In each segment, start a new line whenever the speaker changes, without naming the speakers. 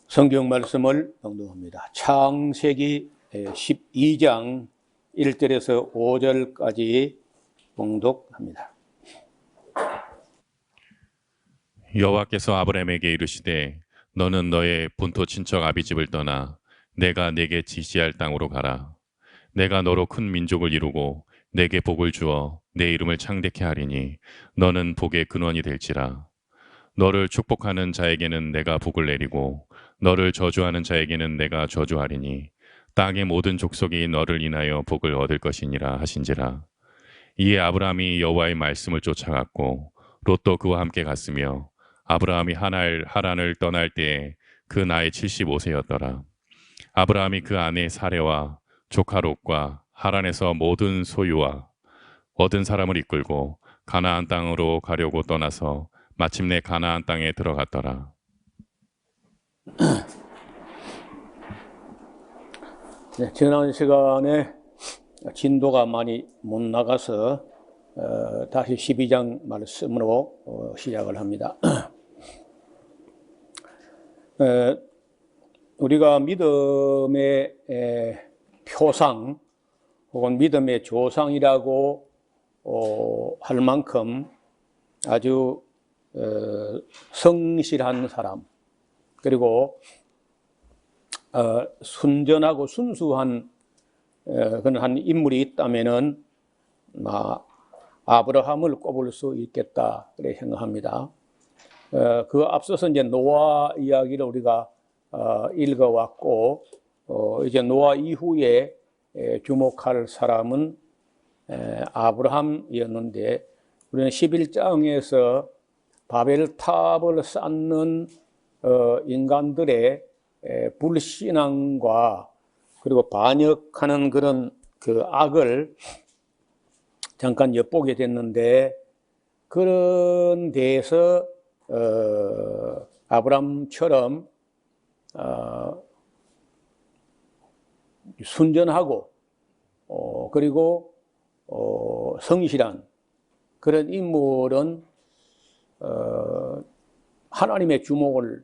성경 말씀을 봉독합니다. 창세기 12장 1절에서 5절까지 봉독합니다.
여호와께서 아브라함에게 이르시되 너는 너의 본토 친척 아비집을 떠나 내가 네게 지시할 땅으로 가라. 내가 너로 큰 민족을 이루고 네게 복을 주어 내 이름을 창대케 하리니 너는 복의 근원이 될지라. 너를 축복하는 자에게는 내가 복을 내리고 너를 저주하는 자에게는 내가 저주하리니 땅의 모든 족속이 너를 인하여 복을 얻을 것이니라 하신지라. 이에 아브라함이 여호와의 말씀을 쫓아갔고 롯도 그와 함께 갔으며 아브라함이 하란을 떠날 때에 그 나이 75세였더라. 아브라함이 그 아내 사레와 조카 롯과 하란에서 모든 소유와 얻은 사람을 이끌고 가나안 땅으로 가려고 떠나서 마침내 가나안 땅에 들어갔더라.
네, 지난 시간에 진도가 많이 못 나가서 다시 12장 말씀으로 시작을 합니다. 우리가 믿음의 표상 혹은 믿음의 조상이라고 할 만큼 아주 성실한 사람, 그리고 순전하고 순수한 그런 한 인물이 있다면은 아브라함을 꼽을 수 있겠다 그렇게 생각합니다. 그 앞서서 이제 노아 이야기를 우리가 읽어왔고, 이제 노아 이후에 주목할 사람은 아브라함이었는데, 우리는 11장에서 바벨탑을 쌓는 인간들의 불신앙과 그리고 반역하는 그런 그 악을 잠깐 엿보게 됐는데, 그런 데에서 아브라함처럼 순전하고 그리고 성실한 그런 인물은 하나님의 주목을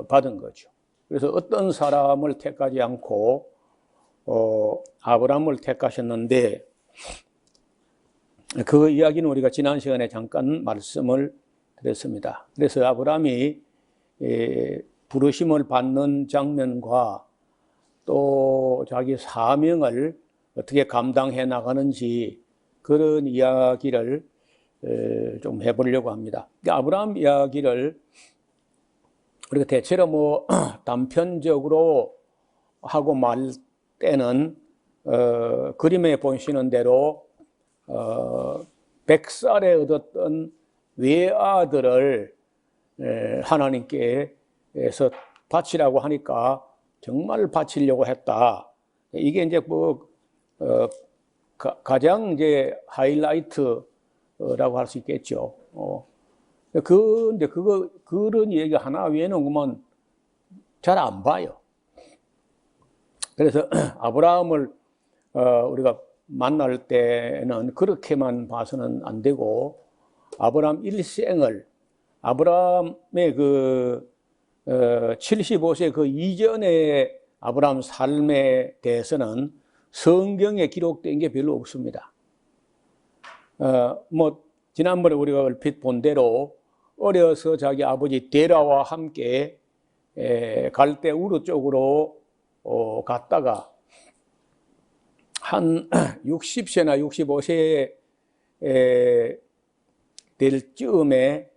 받은 거죠. 그래서 어떤 사람을 택하지 않고 아브라함을 택하셨는데, 그 이야기는 우리가 지난 시간에 잠깐 말씀을 드렸습니다. 그래서 아브라함이 부르심을 받는 장면과 또 자기 사명을 어떻게 감당해 나가는지 그런 이야기를 좀 해보려고 합니다. 아브라함 이야기를 우리가 대체로 단편적으로 하고 말 때는 그림에 보시는 대로 100살에 얻었던 외아들을 하나님께서 바치라고 하니까 정말 바치려고 했다. 이게 이제 가장 이제 하이라이트라고 할 수 있겠죠. 근데 그런 얘기 하나 외에는 그만 잘 안 봐요. 그래서 아브라함을 우리가 만날 때는 그렇게만 봐서는 안 되고, 아브라함 일생을, 아브라함의 75세 그 이전의 아브라함 삶에 대해서는 성경에 기록된 게 별로 없습니다. 지난번에 우리가 얼핏 본 대로 어려서 자기 아버지 데라와 함께 갈대 우르 쪽으로 갔다가 한 60세나 65세 될 즈음에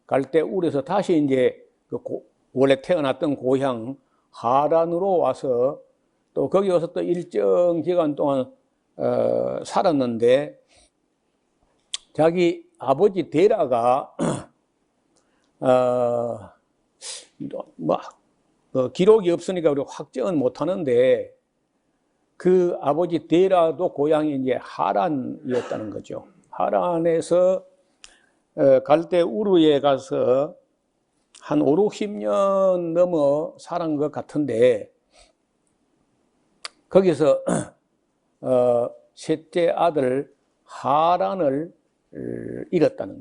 갈대 우르에서 다시 이제 원래 태어났던 고향 하란으로 와서 또 거기 와서 또 일정 기간 동안 살았는데, 자기 아버지 데라가 기록이 없으니까 우리가 확정은 못 하는데, 그 아버지 데라도 고향이 이제 하란이었다는 거죠. 하란에서 갈대 우르에 가서 한 5, 60년 넘어 살은 것 같은데, 거기서 셋째 아들 하란을 잃었다는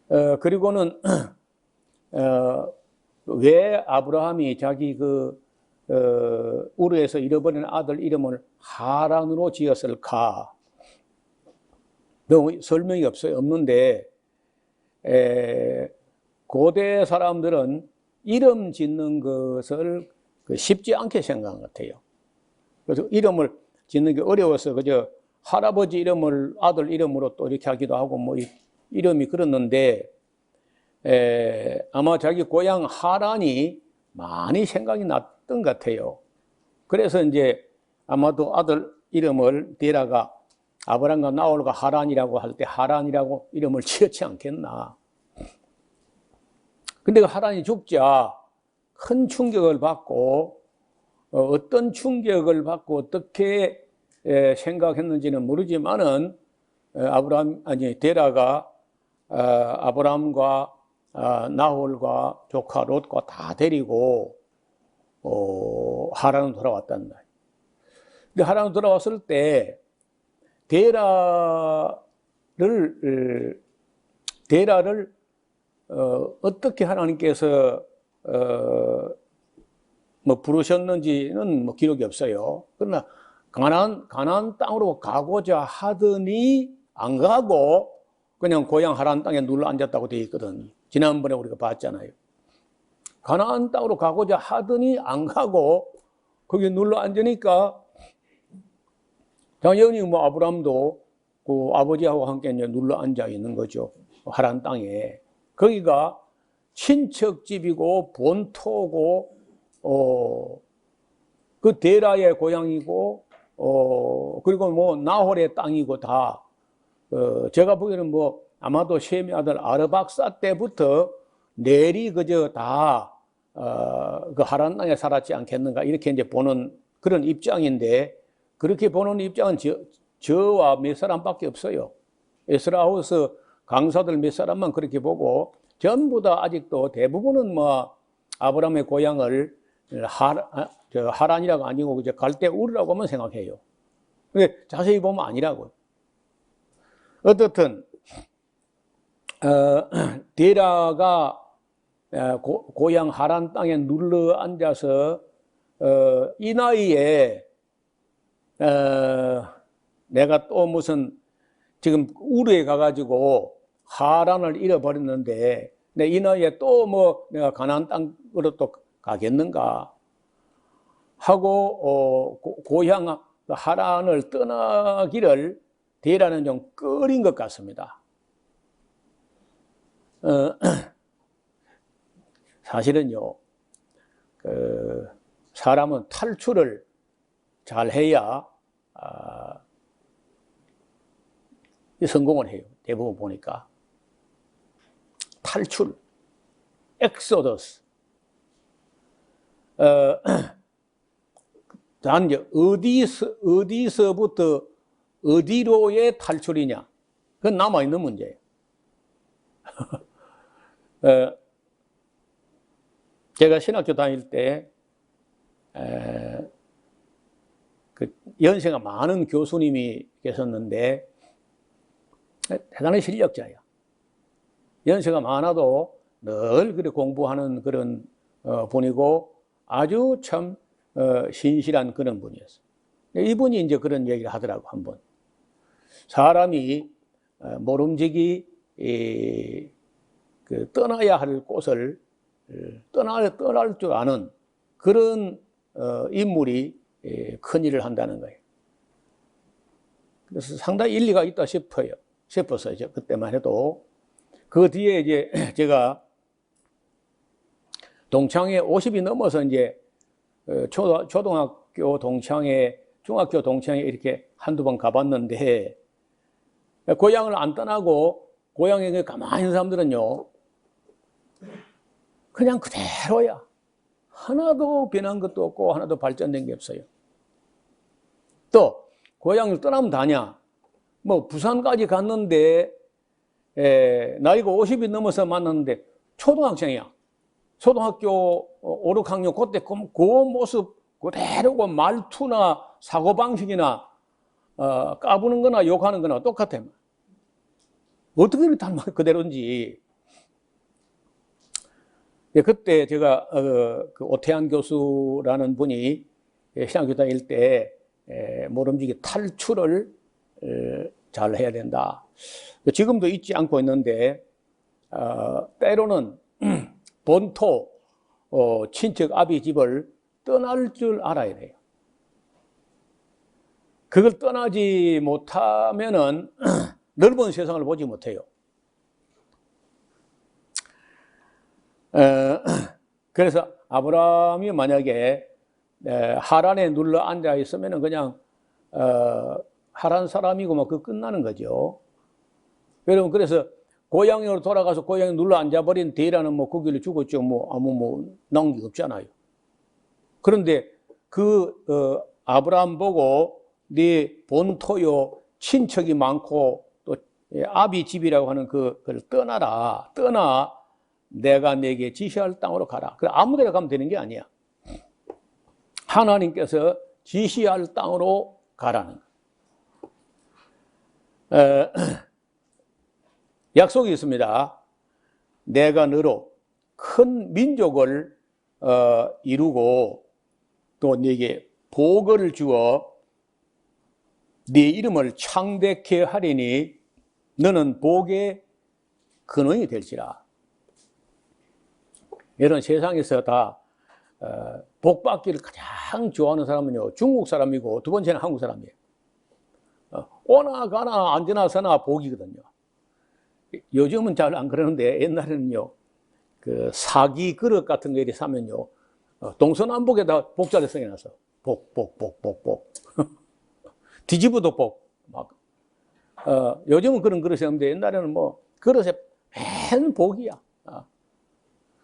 거예요. 그리고는 왜 아브라함이 자기 우르에서 잃어버린 아들 이름을 하란으로 지었을까? 너무 설명이 없는데, 고대 사람들은 이름 짓는 것을 쉽지 않게 생각한 것 같아요. 그래서 이름을 짓는 게 어려워서 그저 할아버지 이름을 아들 이름으로 또 이렇게 하기도 하고 뭐 이름이 그렇는데, 아마 자기 고향 하란이 많이 생각이 났던 것 같아요. 그래서 이제 아마도 아들 이름을 데라가 아브람과 나홀과 하란이라고 할 때 하란이라고 이름을 지었지 않겠나. 근데 그 하란이 죽자 큰 충격을 받고, 어떤 충격을 받고 어떻게 생각했는지는 모르지만은 데라가 아브람과 나홀과 조카 롯과 다 데리고 하란으로 돌아왔단 말이에요. 근데 하란으로 돌아왔을 때 데라를 어떻게 하나님께서 뭐 부르셨는지는 뭐 기록이 없어요. 그러나 가나안 땅으로 가고자 하더니 안 가고 그냥 고향 하란 땅에 눌러 앉았다고 되어 있거든. 지난번에 우리가 봤잖아요. 가나안 땅으로 가고자 하더니 안 가고 거기 눌러 앉으니까 당연히 뭐 아브람도 그 아버지하고 함께 이제 눌러 앉아 있는 거죠. 하란 땅에. 거기가 친척집이고 본토고 그 데라의 고향이고 그리고 뭐 나홀의 땅이고 다 제가 보기에는 뭐 아마도 셈의 아들 아르박사 때부터 넬이 그저 다 그 하란 땅에 살았지 않겠는가 이렇게 이제 보는 그런 입장인데, 그렇게 보는 입장은 저와 몇 사람밖에 없어요. 에스라하우스 강사들 몇 사람만 그렇게 보고 전부 다 아직도 대부분은 뭐 아브라함의 고향을 하란이라고 아니고 이제 갈대우르라고만 생각해요. 근데 자세히 보면 아니라고. 어떻든 데라가 고향 하란 땅에 눌러 앉아서 이 나이에 내가 또 무슨 지금 우르에 가가지고 하란을 잃어버렸는데 이 나이에 또 뭐 내가 가나안 땅으로 또 가겠는가 하고 고향 하란을 떠나기를 데라는 좀 꺼린 것 같습니다. 사실은요, 사람은 탈출을 잘 해야 성공을 해요. 대부분 보니까. 탈출, 엑소더스. 단 이제 어디서부터 어디로의 탈출이냐? 그건 남아있는 문제예요. 제가 신학교 다닐 때, 그 연세가 많은 교수님이 계셨는데, 대단히 실력자예요. 연세가 많아도 늘 그렇게 공부하는 그런 분이고, 아주 참, 신실한 그런 분이었어요. 이분이 이제 그런 얘기를 하더라고, 한 번. 사람이 모름지기 떠나야 할 곳을 떠날 줄 아는 그런 인물이 큰 일을 한다는 거예요. 그래서 상당히 일리가 있다 싶었어요. 그때만 해도. 그 뒤에 이제 제가 동창회 50이 넘어서 이제 초등학교 동창회, 중학교 동창회 이렇게 한두 번 가봤는데, 고향을 안 떠나고 고향에 가만히 있는 사람들은요, 그냥 그대로야. 하나도 변한 것도 없고 하나도 발전된 게 없어요. 또 고향을 떠나면 다냐? 뭐 부산까지 갔는데 나이가 50이 넘어서 만났는데 초등학생이야. 초등학교 5, 6학년 그때 그 모습 그대로고 말투나 사고방식이나 까부는 거나 욕하는 거나 똑같아. 어떻게 그렇게 그대로인지. 그때 제가 그 오태한 교수라는 분이 신학교 다닐 때 모름지기 탈출을 잘 해야 된다. 지금도 잊지 않고 있는데 때로는 본토 친척 아비 집을 떠날 줄 알아야 돼요. 그걸 떠나지 못하면은 넓은 세상을 보지 못해요. 그래서 아브라함이 만약에 하란에 눌러 앉아 있으면은 그냥 하란 사람이고 뭐 그 끝나는 거죠. 여러분, 그래서 고향으로 돌아가서 고향에 눌러 앉아버린 데라는 뭐 그 길로 죽었죠. 뭐 아무 뭐 나온 게 없잖아요. 그런데 그 아브라함 보고 네 본토요 친척이 많고 또 아비 집이라고 하는 그걸 떠나라. 떠나 내가 내게 지시할 땅으로 가라. 그래 아무데나 가면 되는 게 아니야. 하나님께서 지시할 땅으로 가라는 거예요. 약속이 있습니다. 내가 너로 큰 민족을 이루고 또 네게 복을 주어 네 이름을 창대케 하리니 너는 복의 근원이 될지라. 이런 세상에서 다 복받기를 가장 좋아하는 사람은요 중국 사람이고 두 번째는 한국 사람이에요. 오나 가나 앉으나 서나 복이거든요. 요즘은 잘 안 그러는데 옛날에는요 그 사기 그릇 같은 거 이렇게 사면요 동서남북에다 복자를 써놔서 복 뒤집어도 복 막 요즘은 그런 그릇이 없는데 옛날에는 뭐 그릇에 맨 복이야.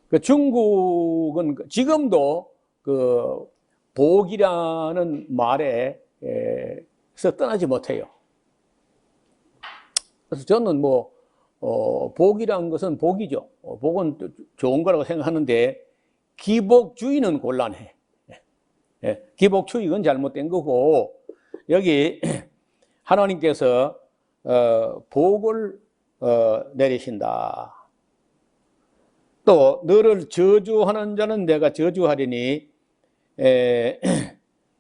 그 중국은 지금도 그 복이라는 말에서 떠나지 못해요. 그래서 저는 뭐 복이라는 것은 복이죠. 복은 좋은 거라고 생각하는데 기복주의는 곤란해. 기복주의는 잘못된 거고 여기 하나님께서 복을 내리신다. 또 너를 저주하는 자는 내가 저주하리니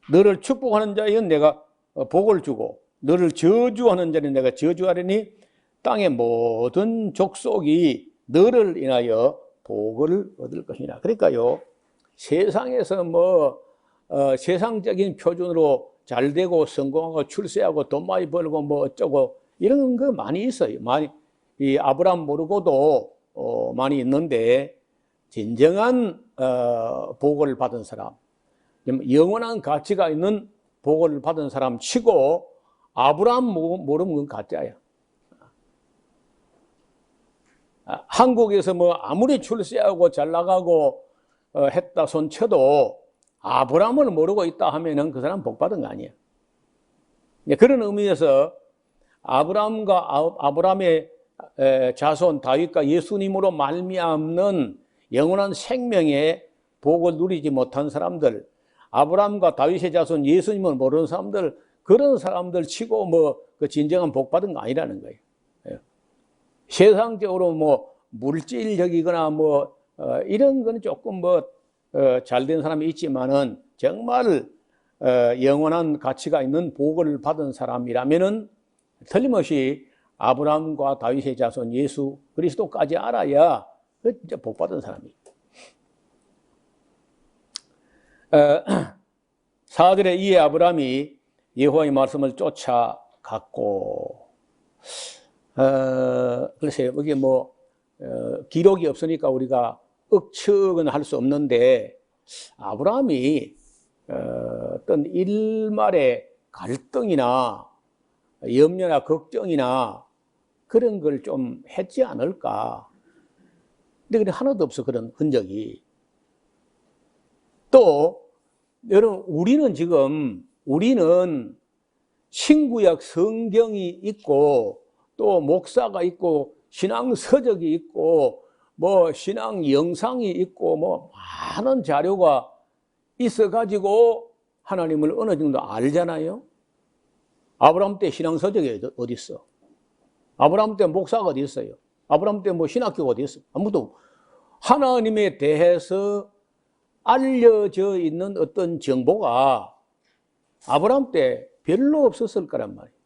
너를 축복하는 자에는 내가 복을 주고 너를 저주하는 자는 내가 저주하리니 땅의 모든 족속이 너를 인하여 복을 얻을 것이냐. 그러니까요 세상에서 뭐 세상적인 표준으로 잘 되고 성공하고 출세하고 돈 많이 벌고 뭐 어쩌고 이런 거 많이 있어요. 많이 이 아브라함 모르고도 많이 있는데 진정한 복을 받은 사람, 영원한 가치가 있는 복을 받은 사람 치고 아브라함 모르면 그건 가짜야. 한국에서 뭐 아무리 출세하고 잘 나가고 했다 손쳐도 아브라함을 모르고 있다 하면은 그 사람 복 받은 거 아니야. 그런 의미에서 아브라함과 아브라함의 자손 다윗과 예수님으로 말미암는 영원한 생명의 복을 누리지 못한 사람들, 아브라함과 다윗의 자손 예수님을 모르는 사람들, 그런 사람들 치고 뭐 그 진정한 복 받은 거 아니라는 거예요. 세상적으로 뭐 물질적이거나 뭐 이런 거는 조금 뭐 잘된 사람이 있지만은 정말 영원한 가치가 있는 복을 받은 사람이라면은 틀림없이 아브라함과 다윗의 자손 예수 그리스도까지 알아야 진짜 복 받은 사람이에요. 4절에 이에 아브라함이 여호와의 말씀을 쫓아갔고 글쎄요 여기 뭐 기록이 없으니까 우리가 억측은 할 수 없는데 아브라함이 어떤 일말의 갈등이나 염려나 걱정이나 그런 걸 좀 했지 않을까. 근데 하나도 없어 그런 흔적이. 또 여러분 우리는 신구약 성경이 있고 또 목사가 있고 신앙 서적이 있고 뭐 신앙 영상이 있고 뭐 많은 자료가 있어 가지고 하나님을 어느 정도 알잖아요. 아브라함 때 신앙 서적이 어디 있어? 아브라함 때 목사가 어디 있어요? 아브라함 때 뭐 신학교가 어디 있어? 아무도 하나님에 대해서 알려져 있는 어떤 정보가 아브라함 때 별로 없었을 거란 말이에요.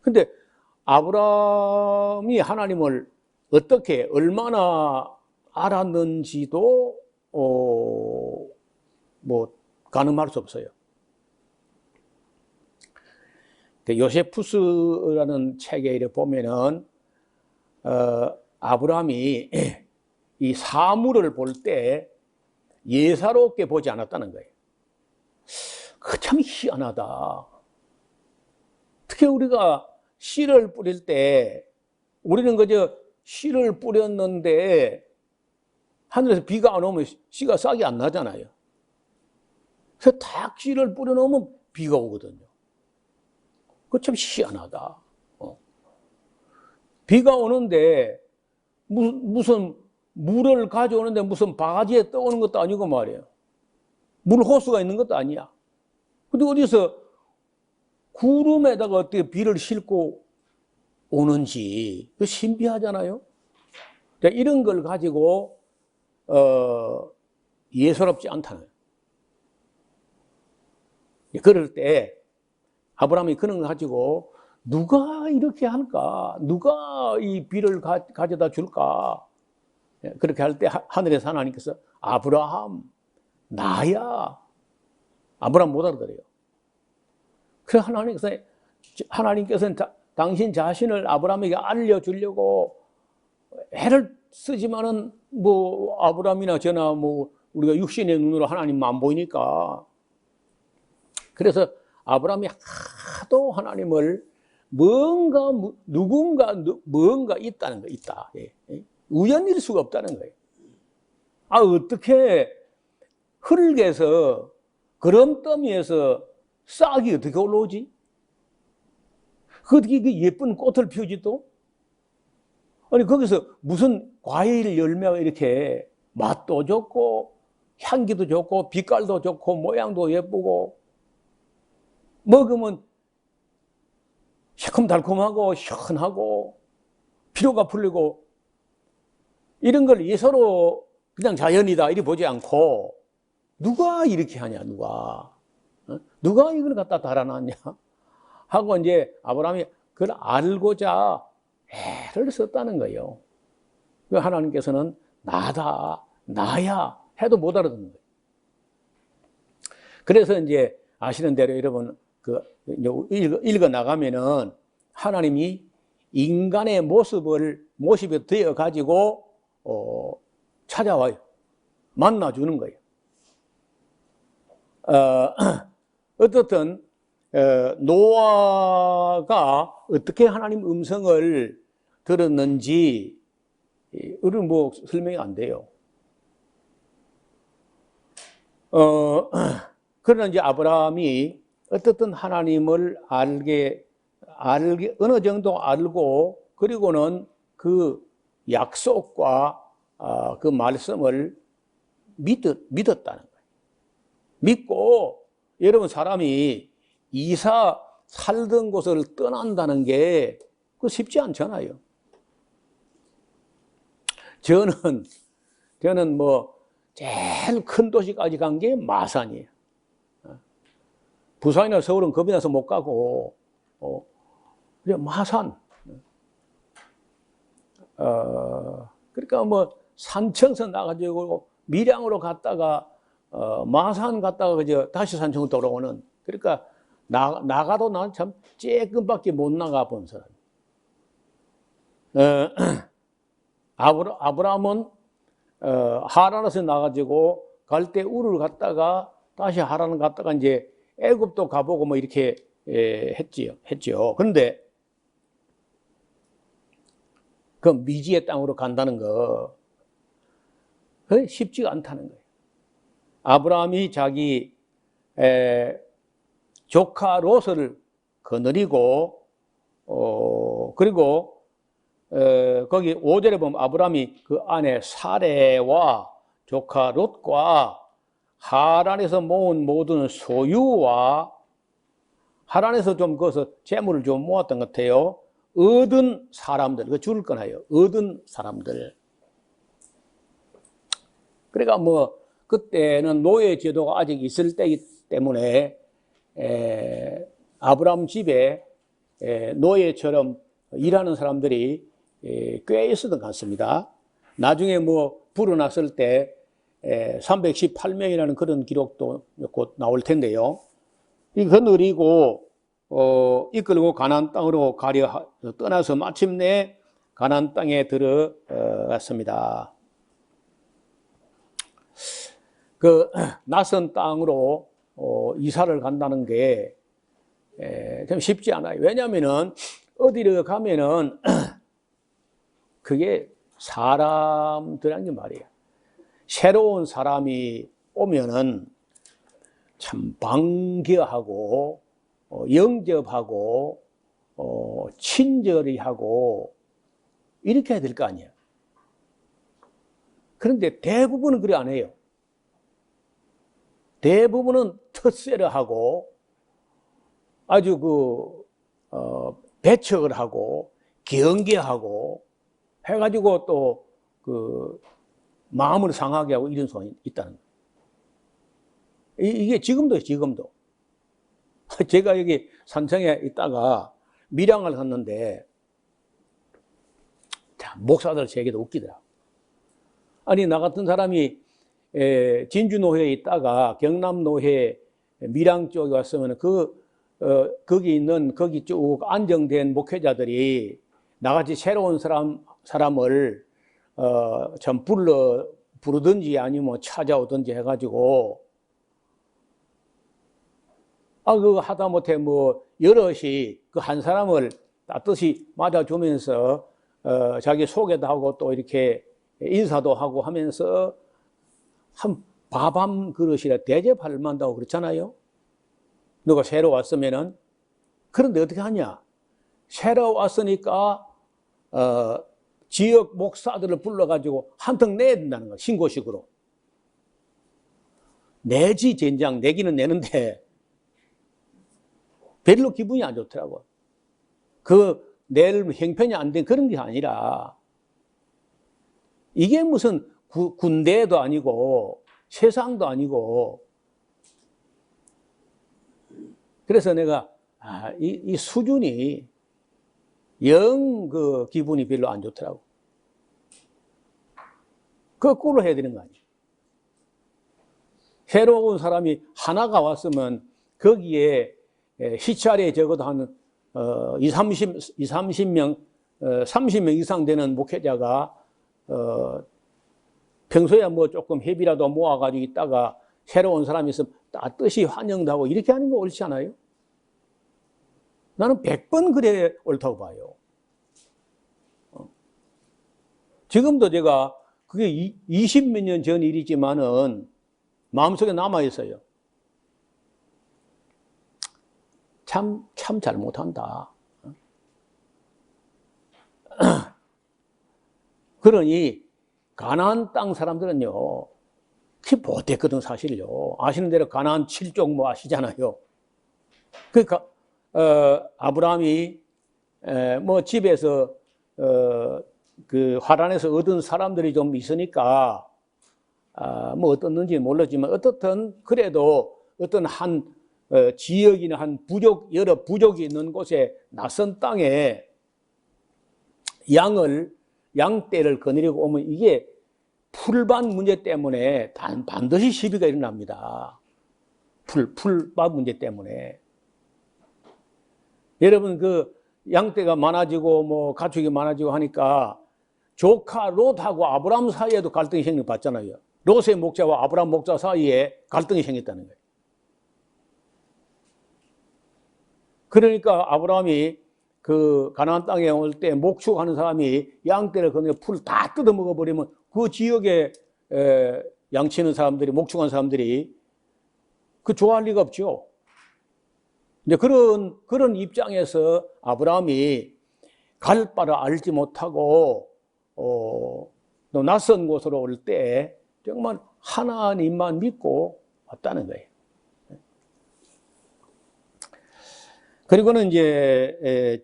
근데 아브라함이 하나님을 어떻게 얼마나 알았는지도 뭐 가늠할 수 없어요. 요세푸스라는 책에 이렇게 보면은 아브라함이 이 사물을 볼 때 예사롭게 보지 않았다는 거예요. 그 참 희한하다. 특히 우리가 씨를 뿌릴 때 우리는 그저 씨를 뿌렸는데 하늘에서 비가 안 오면 씨가 싹이 안 나잖아요. 그래서 딱 씨를 뿌려놓으면 비가 오거든요. 그거 참 희한하다. 비가 오는데 무슨 물을 가져오는데 무슨 바가지에 떠오는 것도 아니고 말이에요. 물 호수가 있는 것도 아니야. 근데 어디서 구름에다가 어떻게 비를 싣고 오는지 그 신비하잖아요. 이런 걸 가지고 예사롭지 않다는 거예요. 그럴 때 아브라함이 그런 걸 가지고 누가 이렇게 할까? 누가 이 비를 가져다 줄까? 그렇게 할 때 하늘에서 하나님께서 아브라함, 나야. 아브라함 못 알아들어요. 그래서 하나님께서는 당신 자신을 아브라함에게 알려주려고 애를 쓰지만은 뭐 아브라함이나 저나 뭐 우리가 육신의 눈으로 하나님만 안 보이니까. 그래서 아브라함이 하도 하나님을 누군가 있다는 거, 있다. 우연일 수가 없다는 거예요. 어떻게 흙에서, 그럼더미에서 싹이 어떻게 올라오지? 어떻게 예쁜 꽃을 피우지 또? 아니, 거기서 무슨 과일 열매가 이렇게 맛도 좋고, 향기도 좋고, 빛깔도 좋고, 모양도 예쁘고, 먹으면 새콤달콤하고, 시원하고, 피로가 풀리고, 이런 걸 예서로 그냥 자연이다 이렇게 보지 않고 누가 이렇게 하냐, 누가 이걸 갖다 달아놨냐 하고 이제 아브라함이 그걸 알고자 애를 썼다는 거예요. 하나님께서는 나야 해도 못 알아듣는 거예요. 그래서 이제 아시는 대로 여러분 읽어 나가면은 하나님이 인간의 모습이 되어 가지고 찾아와요. 만나주는 거예요. 어떻든 노아가 어떻게 하나님 음성을 들었는지 우리는 뭐 설명이 안 돼요. 그러나 이제 아브라함이 어떻든 하나님을 어느 정도 알고 그리고는 그 약속과 그 말씀을 믿었다는 거예요. 믿고 여러분 사람이 이사 살던 곳을 떠난다는 게 그 쉽지 않잖아요. 저는 뭐 제일 큰 도시까지 간 게 마산이에요. 부산이나 서울은 겁이 나서 못 가고 그냥 마산. 그러니까 뭐 산청서 나가지고 밀양으로 갔다가 마산 갔다가 그저 다시 산청으로 돌아오는. 그러니까 나가도 난 참 쬐끔밖에 못 나가 본 사람. 아브라함은 하란에서 나가지고 갈 때 우르를 갔다가 다시 하란을 갔다가 이제 애굽도 가보고 뭐 이렇게 했지요. 그런데 그 미지의 땅으로 간다는 거 쉽지가 않다는 거예요. 아브라함이 자기 조카 롯을 거느리고 그리고 거기 5절에 보면 아브라함이 그 안에 사레와 조카 롯과 하란에서 모은 모든 소유와 하란에서 좀 거기서 재물을 좀 모았던 것 같아요. 얻은 사람들, 그 줄을 끊어요. 얻은 사람들. 그러니까 뭐 그때는 노예 제도가 아직 있을 때이기 때문에 아브라함 집에 노예처럼 일하는 사람들이 꽤 있었던 것 같습니다. 나중에 뭐 불어났을 때 318명이라는 그런 기록도 곧 나올 텐데요. 이 거느리고 이끌고 가나안 땅으로 가려 떠나서 마침내 가나안 땅에 들어갔습니다. 그 낯선 땅으로 이사를 간다는 게 좀 쉽지 않아요. 왜냐하면은 어디를 가면은 그게 사람들한 게 말이에요. 새로운 사람이 오면은 참 반겨하고 영접하고 친절히 하고 이렇게 해야 될 거 아니에요. 그런데 대부분은 그래 안 해요. 대부분은 텃세를 하고 아주 배척을 하고 경계하고 해가지고 또 마음을 상하게 하고 이런 소리 있다는 거예요. 이게 지금도. 제가 여기 산청에 있다가 밀양을 갔는데 목사들 세계도 웃기더라. 아니 나 같은 사람이 진주노회에 있다가 경남노회 밀양 쪽에 왔으면 거기 쭉 안정된 목회자들이 나같이 새로운 사람을 참 부르든지 아니면 찾아오든지 해가지고 그거 하다못해 뭐 여럿이 그 한 사람을 따뜻이 맞아주면서 자기 소개도 하고 또 이렇게 인사도 하고 하면서 한 밥 한 그릇이라 대접할 만다고 그렇잖아요. 누가 새로 왔으면은. 그런데 어떻게 하냐? 새로 왔으니까 지역 목사들을 불러가지고 한턱 내야 된다는 거야. 신고식으로. 내지 젠장 내기는 내는데 별로 기분이 안 좋더라고. 낼 형편이 안 된 그런 게 아니라 이게 무슨 군대도 아니고 세상도 아니고. 그래서 내가 이 수준이 영 기분이 별로 안 좋더라고. 거꾸로 해야 되는 거 아니에요. 새로운 사람이 하나가 왔으면 거기에 시차례 적어도 한 30명 이상 되는 목회자가 평소에 뭐 조금 회비라도 모아가지고 있다가 새로운 사람이 있으면 따뜻이 환영도 하고 이렇게 하는 거 옳지 않아요? 나는 100번 그래 옳다고 봐요. 지금도 제가 그게 20몇 년 전 일이지만은 마음속에 남아있어요. 참 잘못한다. 그러니 가나안 땅 사람들은요, 그게 못했거든 사실요. 아시는 대로 가나안 7족 뭐 아시잖아요. 그러니까 아브라함이 뭐 집에서 그 화란에서 얻은 사람들이 좀 있으니까 뭐 어떻는지 몰랐지만 어떻든 그래도 어떤 한 지역이나 여러 부족이 있는 곳에 낯선 땅에 양떼를 거느리고 오면 이게 풀밭 문제 때문에 반드시 시비가 일어납니다. 풀밭 문제 때문에. 여러분 양떼가 많아지고 뭐 가축이 많아지고 하니까 조카 롯하고 아브라함 사이에도 갈등이 생겨봤잖아요. 롯의 목자와 아브라함 목자 사이에 갈등이 생겼다는 거예요. 그러니까 아브라함이 가나안 땅에 올 때 목축하는 사람이 양떼를 건너 풀 다 뜯어 먹어버리면 그 지역에 양치는 사람들이, 목축하는 사람들이 좋아할 리가 없죠. 이제 그런 입장에서 아브라함이 갈 바를 알지 못하고 또 낯선 곳으로 올 때 정말 하나님만 믿고 왔다는 거예요. 그리고는 이제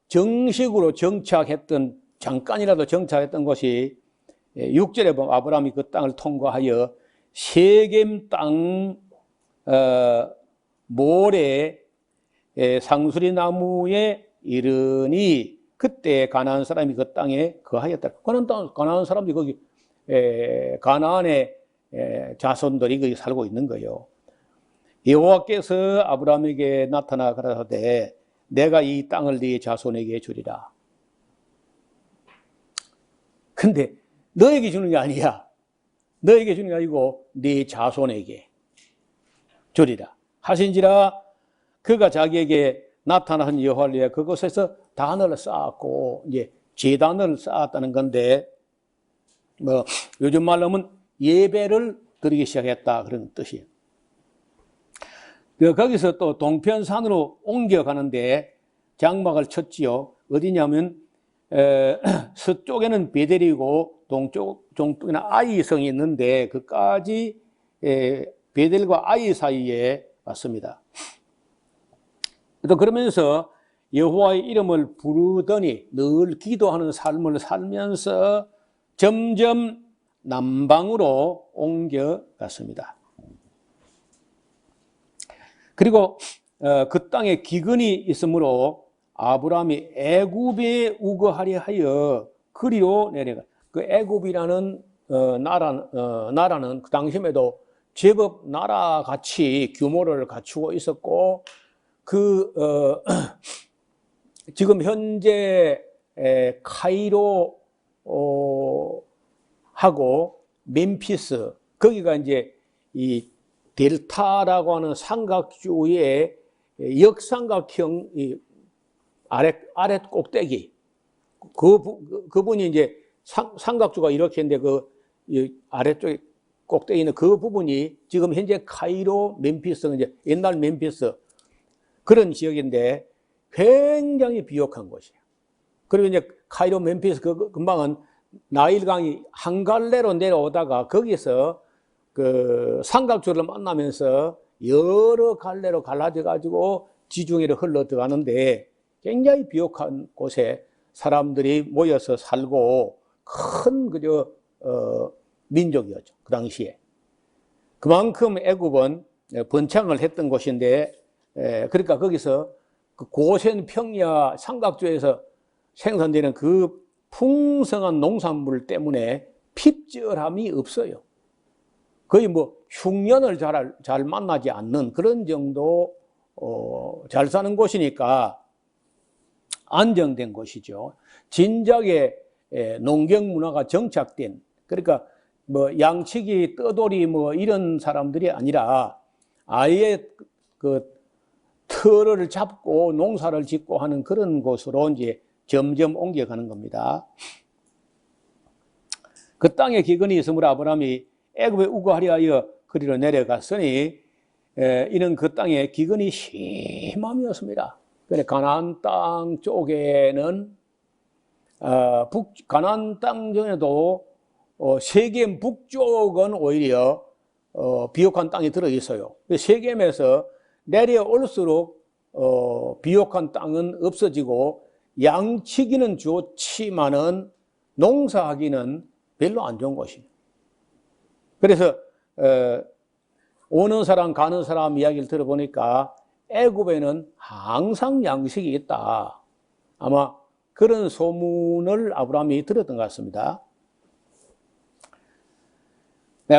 정식으로 잠깐이라도 정착했던 곳이 6절에 보면 아브라함이 그 땅을 통과하여 세겜 땅 모래 상수리 나무에 이르니 그때 가나안 사람이 그 땅에 거하였다. 가나안 사람들이 거기 가나안의 자손들이 거기 살고 있는 거예요. 여호와께서 아브라함에게 나타나 가라사대 내가 이 땅을 네 자손에게 주리라. 근데 너에게 주는 게 아니야. 너에게 주는 게 아니고 네 자손에게 주리라 하신지라. 그가 자기에게 나타나신 여호와를 위해 그곳에서 단을 쌓았고 이제 제단을 쌓았다는 건데 뭐 요즘 말로 하면 예배를 드리기 시작했다 그런 뜻이에요. 거기서 또 동편산으로 옮겨가는데 장막을 쳤지요. 어디냐면 서쪽에는 베델이고 동쪽에는 아이성이 있는데 그까지 베델과 아이 사이에 왔습니다. 또 그러면서 여호와의 이름을 부르더니 늘 기도하는 삶을 살면서 점점 남방으로 옮겨갔습니다. 그리고 그 땅에 기근이 있으므로 아브라함이 애굽에 우거하려 하여 그리로 내려가. 그 애굽이라는 나라는 그 당시에도 제법 나라같이 규모를 갖추고 있었고 지금 현재 카이로 하고 멤피스 거기가 이제 이 델타라고 하는 삼각주의 역삼각형 아랫 꼭대기 그분이 이제 삼각주가 이렇게 있는데 그 아래쪽에 꼭대기 있는 그 부분이 지금 현재 카이로 멤피스 이제 옛날 멤피스 그런 지역인데 굉장히 비옥한 곳이에요. 그리고 이제 카이로 멤피스 그 근방은 나일강이 한 갈래로 내려오다가 거기서 그 삼각주를 만나면서 여러 갈래로 갈라져 가지고 지중해로 흘러 들어가는데 굉장히 비옥한 곳에 사람들이 모여서 살고 큰 민족이었죠. 그 당시에. 그만큼 애굽은 번창을 했던 곳인데 그러니까 거기서 그 고센 평야 삼각주에서 생산되는 그 풍성한 농산물 때문에 핍절함이 없어요. 거의 뭐 흉년을 잘 만나지 않는 그런 정도 잘 사는 곳이니까 안정된 곳이죠. 진작에 농경 문화가 정착된 그러니까 뭐 양치기 떠돌이 뭐 이런 사람들이 아니라 아예 그 터를 잡고 농사를 짓고 하는 그런 곳으로 이제 점점 옮겨가는 겁니다. 그 땅에 기근이 있으므로 아브라함이 애굽에 우거하려 하여 그리로 내려갔으니 이는 그 땅에 기근이 심함이었습니다. 그래 가나안 땅 쪽에는 가나안 땅 중에도 세겜 북쪽은 오히려 비옥한 땅이 들어 있어요. 세겜에서 내려올수록 비옥한 땅은 없어지고 양치기는 좋지만은 농사하기는 별로 안 좋은 곳입니다. 그래서 오는 사람 가는 사람 이야기를 들어보니까 애굽에는 항상 양식이 있다. 아마 그런 소문을 아브라함이 들었던 것 같습니다.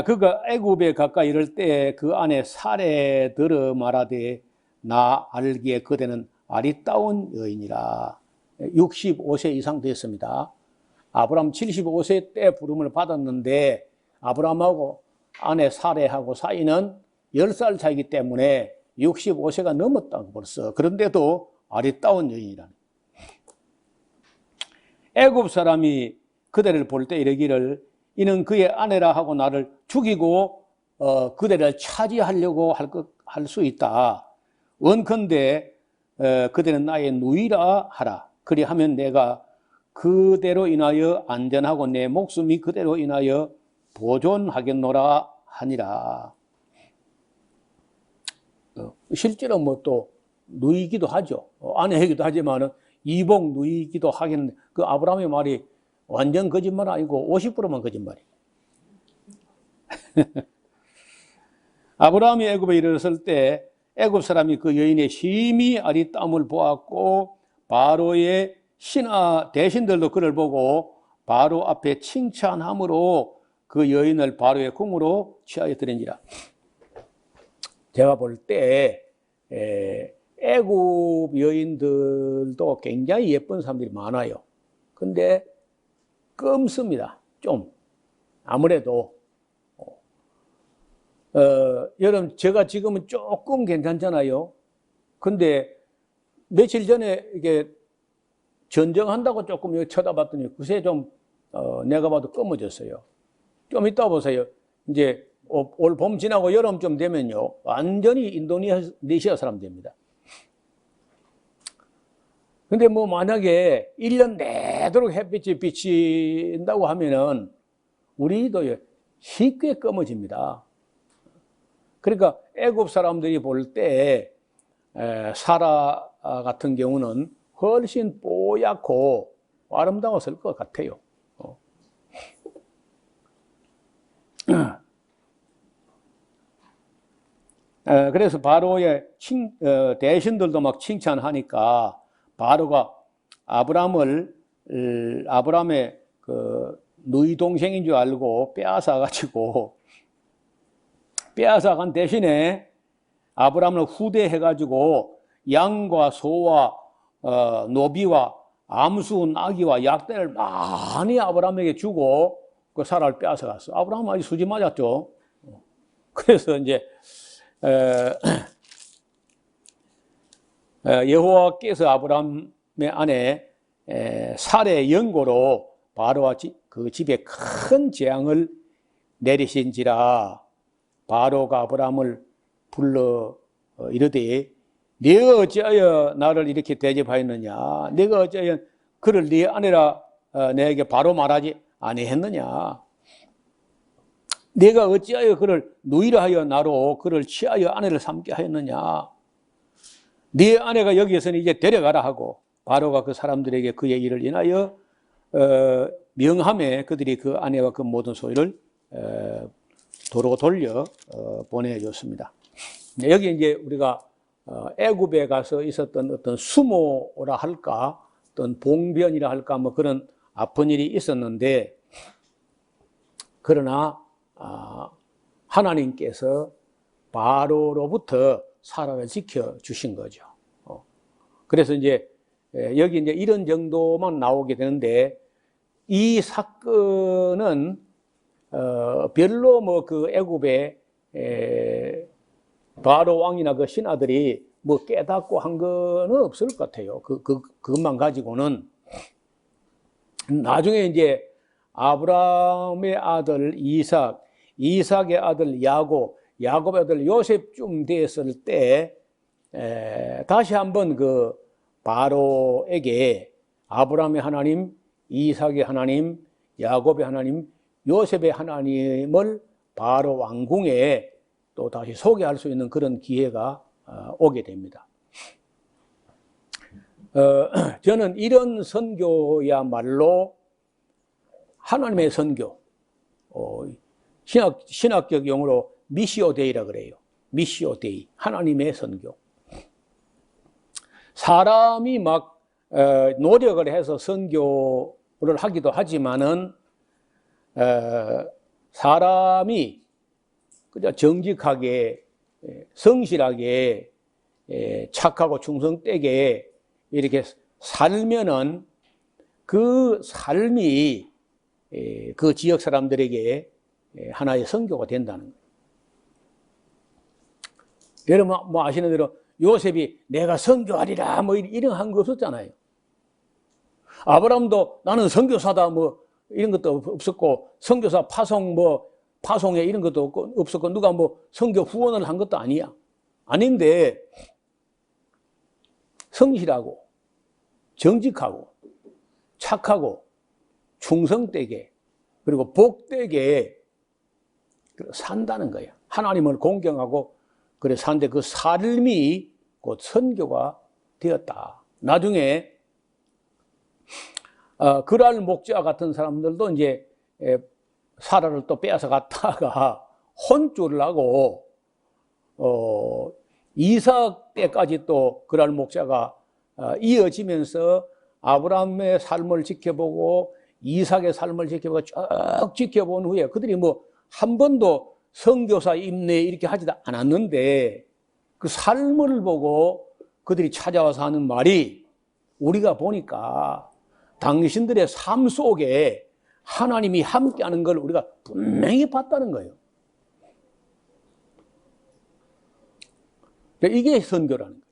그가 애굽에 가까이 이를 때 그 안에 사례들어 말하되 나 알기에 그대는 아리따운 여인이라. 65세 이상 됐습니다. 아브라함 75세 때 부름을 받았는데 아브라함하고 아내 사례하고 사이는 10살 차이기 때문에 65세가 넘었다고 벌써. 그런데도 아리따운 여인이라는. 애굽 사람이 그대를 볼 때 이르기를 이는 그의 아내라 하고 나를 죽이고 그대를 차지하려고 할 수 있다. 원컨대 그대는 나의 누이라 하라. 그리하면 내가 그대로 인하여 안전하고 내 목숨이 그대로 인하여 보존하겠노라 하니라. 실제로 뭐 또 누이기도 하죠. 아내이기도 하지만은 이복 누이기도 하겠는데 그 아브라함의 말이 완전 거짓말 아니고 50%만 거짓말이에요. 아브라함이 애굽에 이르렀을 때 애굽 사람이 그 여인의 심히 아리따움을 보았고 바로의 신하 대신들도 그를 보고 바로 앞에 칭찬함으로 그 여인을 바로의 궁으로 취하여 드린지라. 제가 볼 때 애굽 여인들도 굉장히 예쁜 사람들이 많아요. 근데 끔습니다. 좀 아무래도 여러분 제가 지금은 조금 괜찮잖아요. 근데 며칠 전에 이게 전쟁한다고 조금 쳐다봤더니 그새 좀 내가 봐도 검어졌어요. 좀 이따 보세요. 이제 올 봄 지나고 여름쯤 되면요 완전히 인도네시아 사람 됩니다. 근데 뭐 만약에 1년 내도록 햇빛이 비친다고 하면은 우리도 쉽게 검어집니다. 그러니까 애굽 사람들이 볼 때 사라 같은 경우는 훨씬 뽀얗고 아름다웠을 것 같아요. 그래서 바로의 대신들도 막 칭찬하니까 바로가 아브람의 그 누이 동생인 줄 알고 빼앗아간 대신에 아브람을 후대해가지고 양과 소와 노비와 암수 나귀와 약대를 많이 아브람에게 주고 그 사라를 빼앗아갔어. 아브람은 아주 수지 맞았죠. 그래서 이제 여호와께서 아브람의 아내 살의 연고로 바로와 그 집에 큰 재앙을 내리신지라. 바로가 아브람을 불러 이르되 네가 어찌하여 나를 이렇게 대접하였느냐? 네가 어찌하여 그를 네 아내라 내게 바로 말하지 아니했느냐? 네가 어찌하여 그를 누이라 하여 나로 그를 취하여 아내를 삼게 하였느냐? 네 아내가 여기에서는 이제 데려가라 하고 바로가 그 사람들에게 그의 일을 인하여 명함에 그들이 그 아내와 그 모든 소유를 도로 돌려 보내줬습니다. 여기 이제 우리가 애굽에 가서 있었던 어떤 수모라 할까, 어떤 봉변이라 할까, 뭐 그런 아픈 일이 있었는데, 그러나 하나님께서 바로로부터 사라를 지켜 주신 거죠. 그래서 이제 여기 이제 이런 정도만 나오게 되는데, 이 사건은 별로 뭐 그 애굽의 바로 왕이나 그 신하들이 뭐 깨닫고 한 거는 없을 것 같아요. 그것만 가지고는. 나중에 이제 아브라함의 아들 이삭의 아들 야곱의 아들 요셉쯤 됐을 때 다시 한번 그 바로에게 아브라함의 하나님, 이삭의 하나님, 야곱의 하나님, 요셉의 하나님을 바로 왕궁에 또 다시 소개할 수 있는 그런 기회가 오게 됩니다. 저는 이런 선교야말로 하나님의 선교, 신학적 용어로 미시오 데이라 그래요. 미시오 데이, 하나님의 선교. 사람이 막 노력을 해서 선교를 하기도 하지만은 사람이 그저 정직하게 성실하게 착하고 충성되게 이렇게 살면은 그 삶이 그 지역 사람들에게 하나의 선교가 된다는 거예요. 여러분 뭐 아시는 대로 요셉이 내가 선교하리라 뭐 이런 한 거 없었잖아요. 아브라함도 나는 선교사다 뭐 이런 것도 없었고 선교사 파송에 이런 것도 없었고 누가 뭐 선교 후원을 한 것도 아니야. 아닌데 성실하고 정직하고 착하고 충성되게 그리고 복되게 산다는 거야. 하나님을 공경하고 그래 사는데 그 삶이 곧 선교가 되었다. 나중에 그랄 목자 같은 사람들도 이제 사라를 또 빼앗아 갔다가 혼쭐을 하고 이삭 때까지 또 그랄 목자가 이어지면서 아브라함의 삶을 지켜보고 이삭의 삶을 지켜보고 쭉 지켜본 후에 그들이 뭐 한 번도 선교사 임내 이렇게 하지도 않았는데 그 삶을 보고 그들이 찾아와서 하는 말이 우리가 보니까 당신들의 삶 속에 하나님이 함께하는 걸 우리가 분명히 봤다는 거예요. 이게 선교라는 거예요.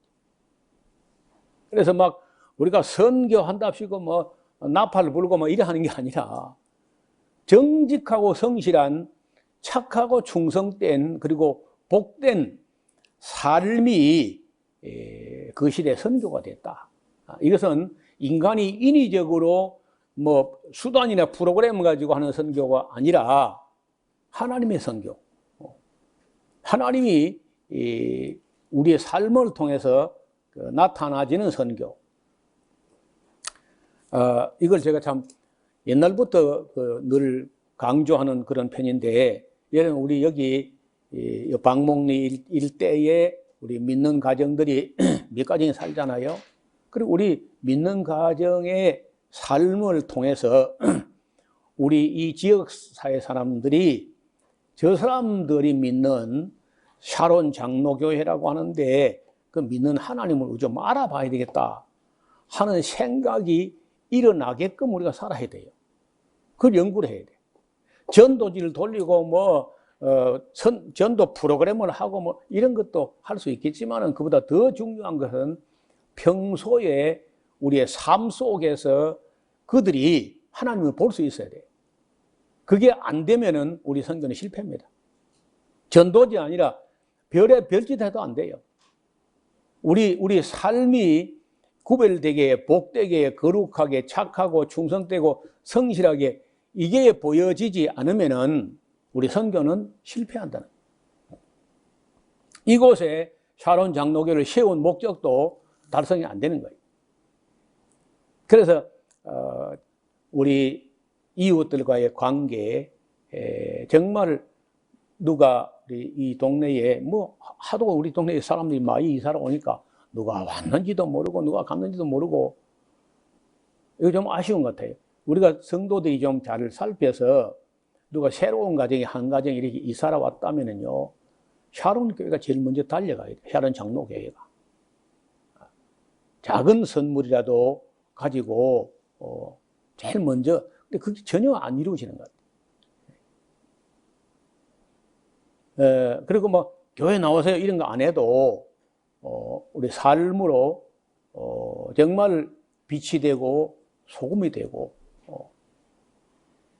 그래서 막 우리가 선교한답시고 뭐 나팔 불고 뭐 이래 하는 게 아니라 정직하고 성실한 착하고 충성된 그리고 복된 삶이 그 시대의 선교가 됐다. 이것은 인간이 인위적으로 뭐 수단이나 프로그램을 가지고 하는 선교가 아니라 하나님의 선교. 하나님이 우리의 삶을 통해서 나타나지는 선교. 이걸 제가 참 옛날부터 늘 강조하는 그런 편인데, 여러분 우리 여기 방목리 일대에 우리 믿는 가정들이 몇 가정이 살잖아요. 그리고 우리 믿는 가정의 삶을 통해서 우리 이 지역사회 사람들이 저 사람들이 믿는 샤론 장로교회라고 하는데 그 믿는 하나님을 좀 알아봐야 되겠다 하는 생각이 일어나게끔 우리가 살아야 돼요. 그걸 연구를 해야 돼요. 전도지를 돌리고 뭐 전도 프로그램을 하고 뭐 이런 것도 할 수 있겠지만은 그보다 더 중요한 것은 평소에 우리의 삶 속에서 그들이 하나님을 볼 수 있어야 돼요. 그게 안 되면은 우리 선교는 실패입니다. 전도지 아니라 별의 별짓 해도 안 돼요. 우리 삶이 구별되게 복되게 거룩하게 착하고 충성되고 성실하게 이게 보여지지 않으면은 우리 선교는 실패한다는 거예요. 이곳에 샤론 장로교를 세운 목적도 달성이 안 되는 거예요. 그래서 우리 이웃들과의 관계에 정말 누가 이 동네에 뭐 하도 우리 동네에 사람들이 많이 이사를 오니까 누가 왔는지도 모르고 누가 갔는지도 모르고 이거 좀 아쉬운 것 같아요. 우리가 성도들이 좀 잘 살펴서 누가 새로운 가정이 한 가정에 이렇게 이사를 왔다면은요, 샤론 교회가 제일 먼저 달려가야 돼요. 샤론 장로교회가. 작은 선물이라도 가지고 제일 먼저, 근데 그게 전혀 안 이루어지는 것 같아요. 그리고 뭐 교회 나오세요 이런 거 안 해도 우리 삶으로 정말 빛이 되고 소금이 되고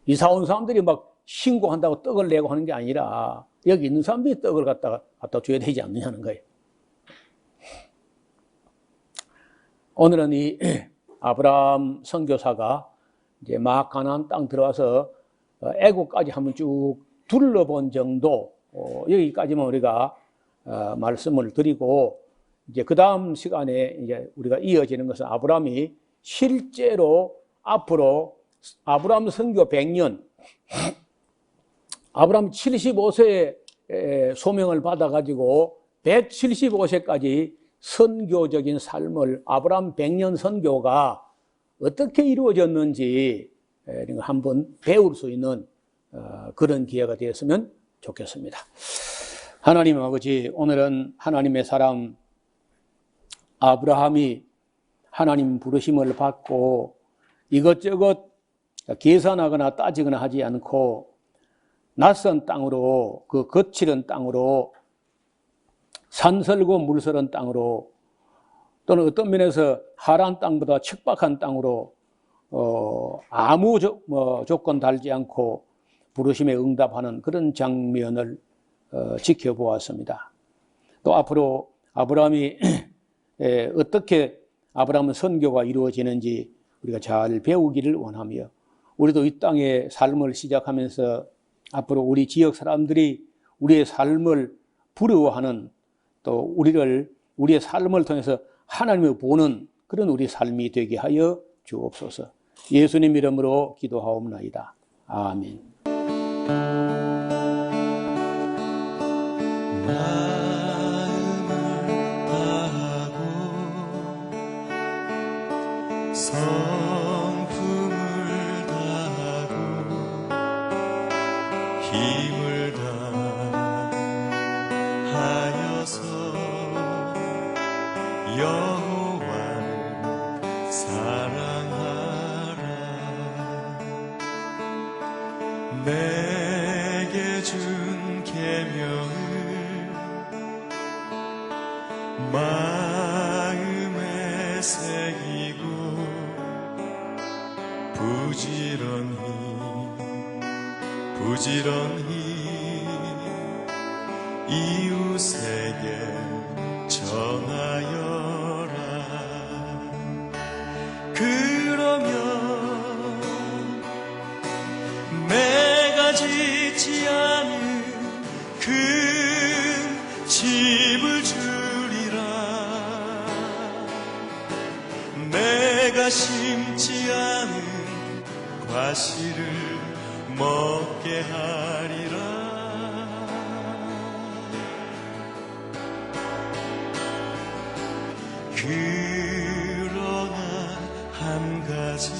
이사 온 사람들이 막 신고한다고 떡을 내고 하는 게 아니라 여기 있는 사람들이 떡을 갖다 줘야 되지 않느냐는 거예요. 오늘은 이 아브라함 선교사가 이제 막 가나안 땅 들어와서 애국까지 한번 쭉 둘러본 정도, 여기까지만 우리가 말씀을 드리고, 이제 그 다음 시간에 이제 우리가 이어지는 것은 아브라함이 실제로 앞으로 아브라함 선교 100년, 아브라함 75세에 소명을 받아가지고 175세까지 선교적인 삶을 아브라함 100년 선교가 어떻게 이루어졌는지 한번 배울 수 있는 그런 기회가 되었으면 좋겠습니다. 하나님 아버지, 오늘은 하나님의 사람 아브라함이 하나님 부르심을 받고 이것저것 계산하거나 따지거나 하지 않고 낯선 땅으로, 그 거칠은 땅으로, 산설고 물설은 땅으로, 또는 어떤 면에서 하란 땅보다 척박한 땅으로 아무 조건 달지 않고 부르심에 응답하는 그런 장면을 지켜보았습니다. 또 앞으로 아브라함이 어떻게 아브라함은 선교가 이루어지는지 우리가 잘 배우기를 원하며, 우리도 이 땅의 삶을 시작하면서 앞으로 우리 지역 사람들이 우리의 삶을 부러워하는, 또 우리의 삶을 통해서 하나님을 보는 그런 우리 삶이 되게 하여 주옵소서. 예수님 이름으로 기도하옵나이다. 아멘.
성품을 다하고 힘을 다하여서 여호와를 사랑하라. 내게 준 계명을 마음에 새기고 부지런히 이웃에게 전하여라. 그러면 내가 짓지 않은 큰 집을 주리라. 내가 심지 않은 과실을 먹게 하리라. 그러나 한 가지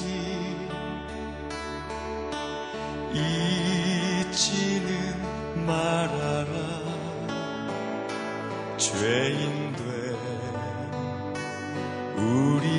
잊지는 말아라. 죄인된 우리